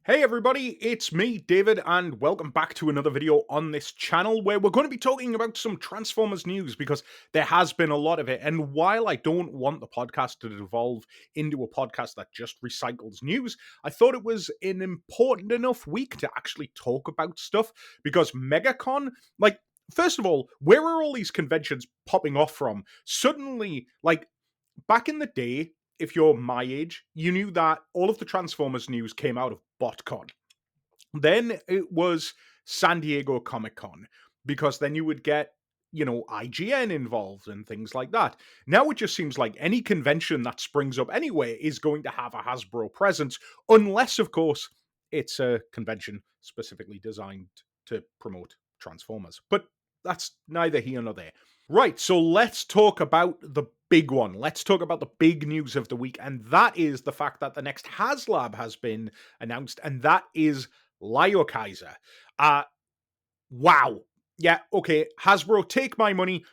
Hey everybody, it's me, David, and welcome back to another video on this channel where we're going to be talking about some Transformers news because there has been a lot of it. And while I don't want the podcast to devolve into a podcast that just recycles news, I thought it was an important enough week to actually talk about stuff because MegaCon, first of all, where are all these conventions popping off from? Suddenly, back in the day, if you're my age, you knew that all of the Transformers news came out of BotCon. Then it was San Diego Comic Con, because then you would get, IGN involved and things like that. Now it just seems like any convention that springs up anywhere is going to have a Hasbro presence, unless, of course, it's a convention specifically designed to promote Transformers. But that's neither here nor there. Right, so let's talk about the big one. Let's talk about the big news of the week, and that is the fact that the next HasLab has been announced, and that is Lio Kaiser. Uh, wow. Yeah, okay, Hasbro, take my money,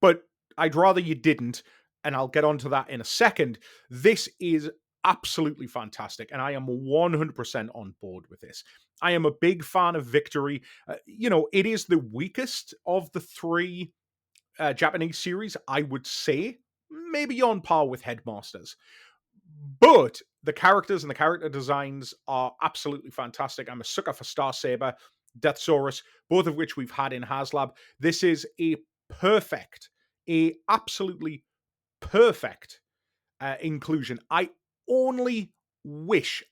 but I'd rather you didn't, and I'll get onto that in a second. This is absolutely fantastic, and I am 100% on board with this. I am a big fan of Victory. It is the weakest of the three Japanese series, I would say, maybe on par with Headmasters. But the characters and the character designs are absolutely fantastic. I'm a sucker for Star Saber, Deathsaurus, both of which we've had in HasLab. This is a absolutely perfect inclusion. I wish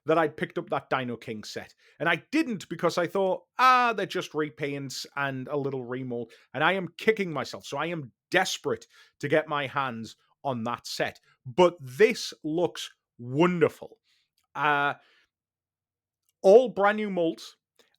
that I'd picked up that Dino King set. And I didn't because I thought, they're just repaints and a little remold. And I am kicking myself. So I am desperate to get my hands on that set. But this looks wonderful. Uh, all brand new molds.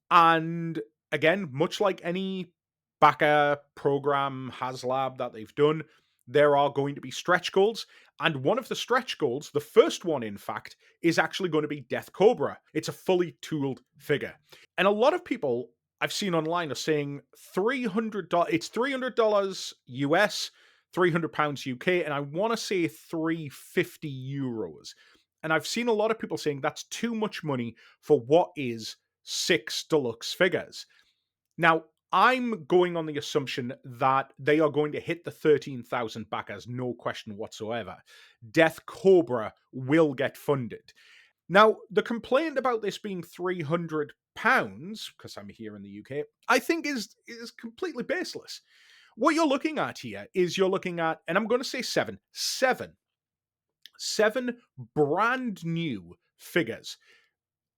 And again, much like any backer program HasLab that they've done, there are going to be stretch goals. And one of the stretch goals, the first one, in fact, is actually going to be Death Cobra. It's a fully tooled figure. And a lot of people I've seen online are saying $300, it's $300 US, £300 UK, and I want to say 350 euros. And I've seen a lot of people saying that's too much money for what is 6 deluxe figures. Now, I'm going on the assumption that they are going to hit the 13,000 backers, no question whatsoever. Death Cobra will get funded. Now, the complaint about this being £300, because I'm here in the UK, I think is completely baseless. What you're looking at here is you're looking at, and I'm going to say seven brand new figures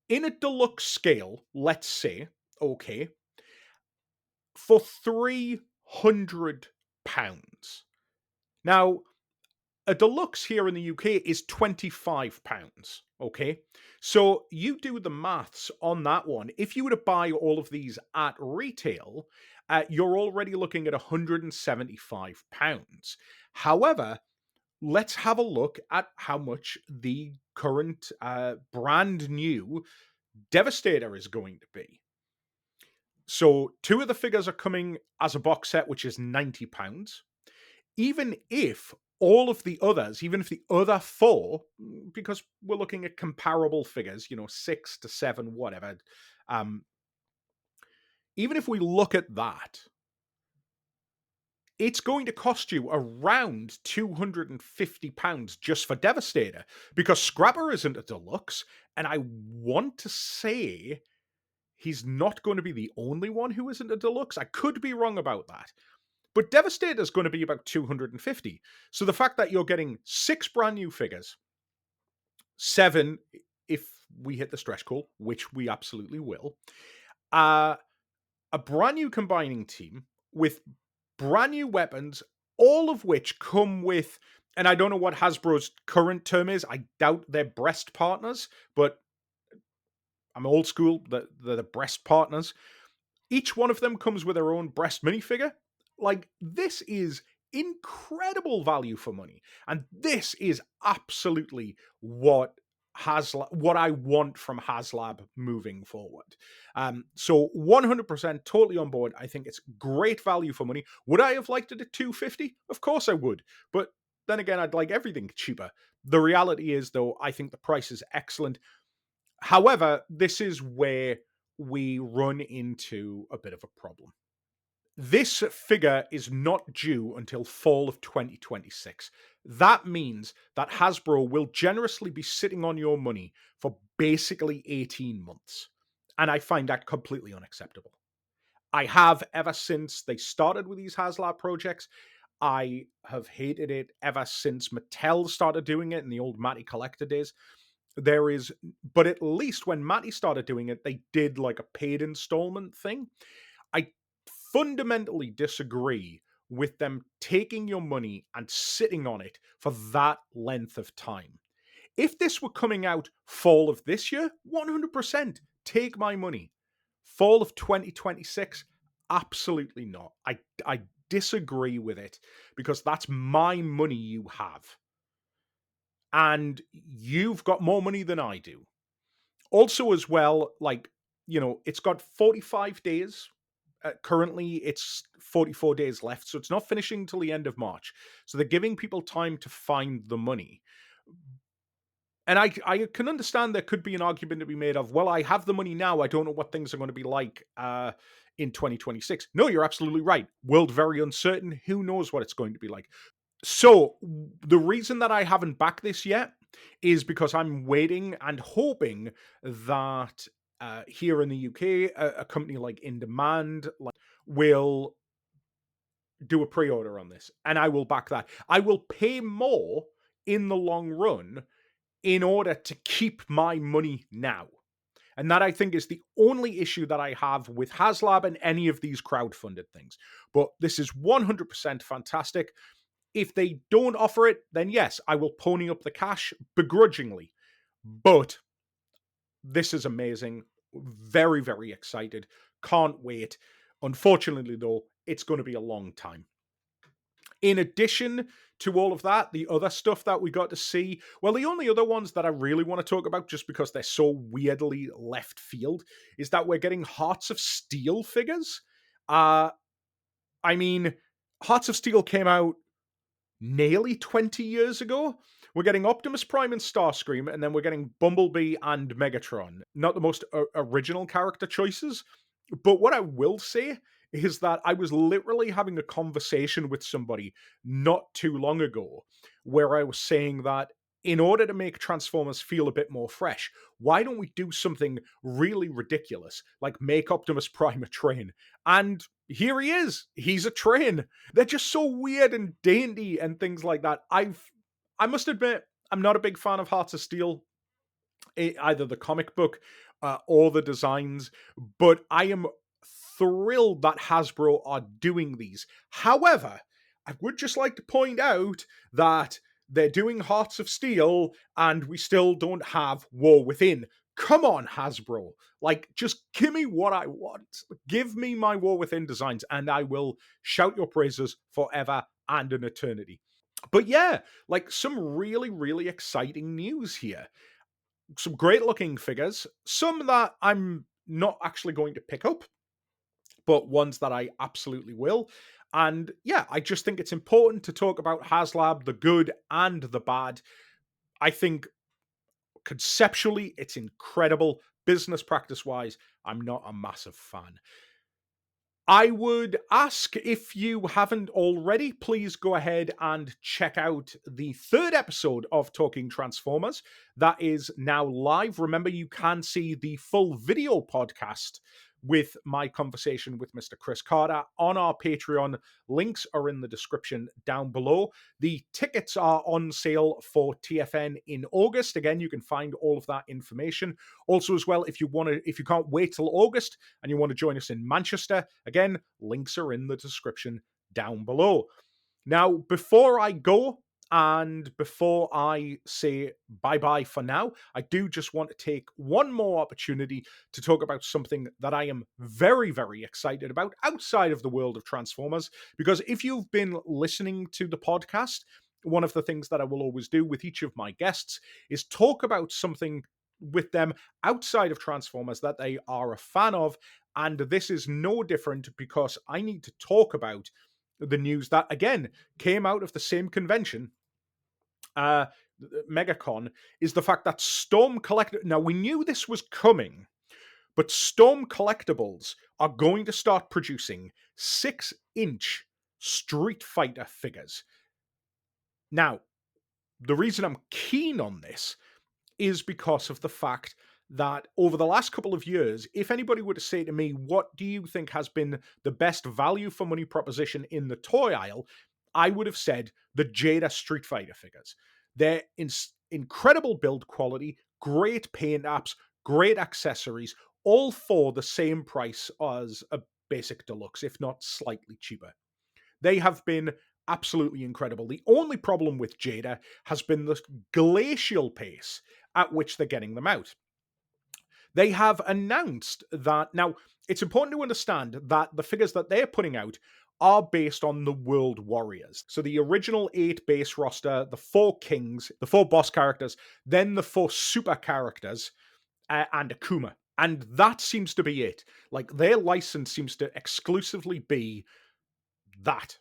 in a deluxe scale, let's say, okay, for £300. Now, a deluxe here in the UK is £25. Okay. So you do the maths on that one. If you were to buy all of these at retail, you're already looking at £175. However, let's have a look at how much the current brand new Devastator is going to be. So 2 of the figures are coming as a box set, which is £90. Even if all of the others, even if the other 4, because we're looking at comparable figures, 6 to 7, whatever, even if we look at that, it's going to cost you around £250 just for Devastator, because Scrapper isn't a deluxe, and I want to say he's not going to be the only one who isn't a deluxe. I could be wrong about that. But Devastator is going to be about 250. So the fact that you're getting 6 brand new figures, 7 if we hit the stretch goal, which we absolutely will, a brand new combining team with brand new weapons, all of which come with, and I don't know what Hasbro's current term is. I doubt they're breast partners, but I'm old school. They're the breast partners. Each one of them comes with their own breast minifigure. Like, this is incredible value for money. And this is absolutely what I want from HasLab moving forward. So 100% totally on board. I think it's great value for money. Would I have liked it at 250? Of course I would. But then again, I'd like everything cheaper. The reality is, though, I think the price is excellent. However, this is where we run into a bit of a problem. This figure is not due until fall of 2026. That means that Hasbro will generously be sitting on your money for basically 18 months. And I find that completely unacceptable. I have ever since they started with these HasLab projects. I have hated it ever since Mattel started doing it in the old Matty Collector days. But at least when Matty started doing it, they did like a paid installment thing. I fundamentally disagree with them taking your money and sitting on it for that length of time. If this were coming out fall of this year, 100% take my money. Fall of 2026, absolutely not. I disagree with it because that's my money you have. And you've got more money than I do. Also, as well, like, it's got 45 days. Currently, it's 44 days left, so it's not finishing till the end of March. So they're giving people time to find the money. And I can understand there could be an argument to be made of, well, I have the money now. I don't know what things are going to be like in 2026. No, you're absolutely right. World very uncertain. Who knows what it's going to be like? So the reason that I haven't backed this yet is because I'm waiting and hoping that here in the UK, a company like In Demand will do a pre-order on this, and I will back that. I will pay more in the long run in order to keep my money now. And that, I think, is the only issue that I have with HasLab and any of these crowdfunded things. But this is 100% fantastic. If they don't offer it, then yes, I will pony up the cash begrudgingly. But this is amazing. Very, very excited. Can't wait. Unfortunately, though, it's going to be a long time. In addition to all of that, the other stuff that we got to see, well, the only other ones that I really want to talk about, just because they're so weirdly left field, is that we're getting Hearts of Steel figures. I mean, Hearts of Steel came out nearly 20 years ago. We're getting Optimus Prime and Starscream, and then we're getting Bumblebee and Megatron. Not the most original character choices, but what I will say is that I was literally having a conversation with somebody not too long ago where I was saying that in order to make Transformers feel a bit more fresh, why don't we do something really ridiculous, like make Optimus Prime a train? And here he is. He's a train. They're just so weird and dainty and things like that. I must admit, I'm not a big fan of Hearts of Steel, either the comic book or the designs, but I am thrilled that Hasbro are doing these. However, I would just like to point out that they're doing Hearts of Steel and we still don't have War Within. Come on, Hasbro. Like, just give me what I want. Give me my War Within designs and I will shout your praises forever and an eternity. But yeah, like some really, really exciting news here. Some great looking figures, some that I'm not actually going to pick up, but ones that I absolutely will. And yeah, I just think it's important to talk about HasLab, the good and the bad. I think conceptually, it's incredible. Business practice wise, I'm not a massive fan. I would ask, if you haven't already, please go ahead and check out the third episode of Talking Transformers. That is now live. Remember, you can see the full video podcast with my conversation with Mr. Chris Carter on our Patreon. Links are in the description down below. The tickets are on sale for TFN in August. Again, you can find all of that information. Also, as well, if you can't wait till August and you want to join us in Manchester, again, links are in the description down below. Now, before I go, and before I say bye-bye for now, I do just want to take one more opportunity to talk about something that I am very, very excited about outside of the world of Transformers. Because if you've been listening to the podcast, one of the things that I will always do with each of my guests is talk about something with them outside of Transformers that they are a fan of. And this is no different, because I need to talk about the news that, again, came out of the same convention, MegaCon is the fact that Storm Collectibles. Now, we knew this was coming, but Storm Collectibles are going to start producing 6-inch Street Fighter figures. Now, the reason I'm keen on this is because of the fact that over the last couple of years, if anybody were to say to me, what do you think has been the best value for money proposition in the toy aisle? I would have said the Jada Street Fighter figures. They're incredible build quality, great paint apps, great accessories, all for the same price as a basic deluxe, if not slightly cheaper. They have been absolutely incredible. The only problem with Jada has been the glacial pace at which they're getting them out. They have announced that now it's important to understand that the figures that they're putting out are based on the World Warriors. So the original 8 base roster, the 4 kings, the 4 boss characters, then the 4 super characters, and Akuma. And that seems to be it. Like, their license seems to exclusively be that.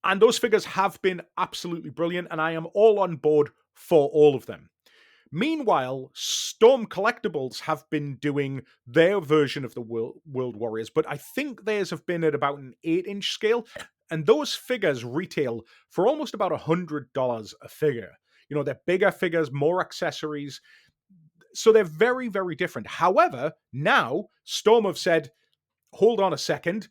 And those figures have been absolutely brilliant, and I am all on board for all of them. Meanwhile, Storm Collectibles have been doing their version of the World Warriors, but I think theirs have been at about an 8-inch scale, and those figures retail for almost about $100 a figure. You know, they're bigger figures, more accessories, so they're very, very different. However, now Storm have said, hold on a second,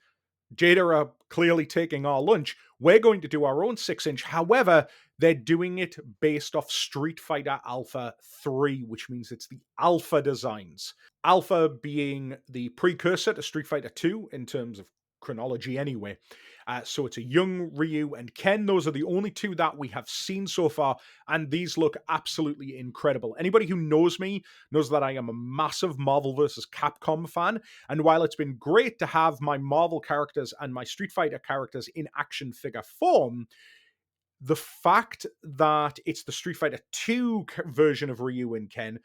Jada are clearly taking our lunch. We're going to do our own 6-inch. However, they're doing it based off Street Fighter Alpha 3, which means it's the Alpha designs. Alpha being the precursor to Street Fighter 2 in terms of chronology anyway. So it's a young Ryu and Ken. Those are the only 2 that we have seen so far, and these look absolutely incredible. Anybody who knows me knows that I am a massive Marvel vs. Capcom fan, and while it's been great to have my Marvel characters and my Street Fighter characters in action figure form, the fact that it's the Street Fighter 2 version of Ryu and Ken,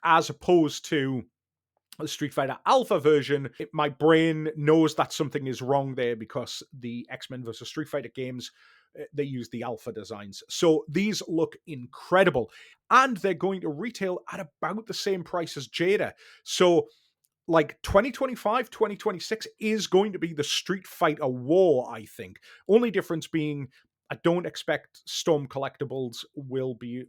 as opposed to the Street Fighter Alpha version, my brain knows that something is wrong there because the X-Men vs. Street Fighter games, they use the Alpha designs. So these look incredible. And they're going to retail at about the same price as Jada. So like 2025, 2026 is going to be the Street Fighter war, I think. Only difference being, I don't expect Storm Collectibles will be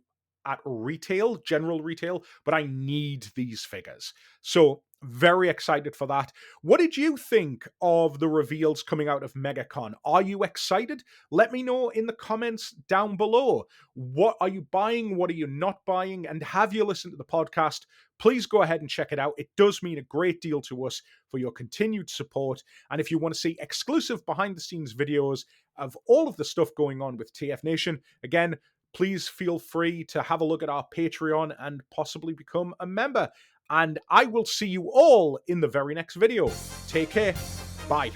at retail, general retail, but I need these figures. So very excited for that. What did you think of the reveals coming out of MegaCon? Are you excited? Let me know in the comments down below. What are you buying? What are you not buying? And have you listened to the podcast? Please go ahead and check it out. It does mean a great deal to us for your continued support. And if you want to see exclusive behind the scenes videos of all of the stuff going on with TF Nation, again, please feel free to have a look at our Patreon and possibly become a member. And I will see you all in the very next video. Take care. Bye.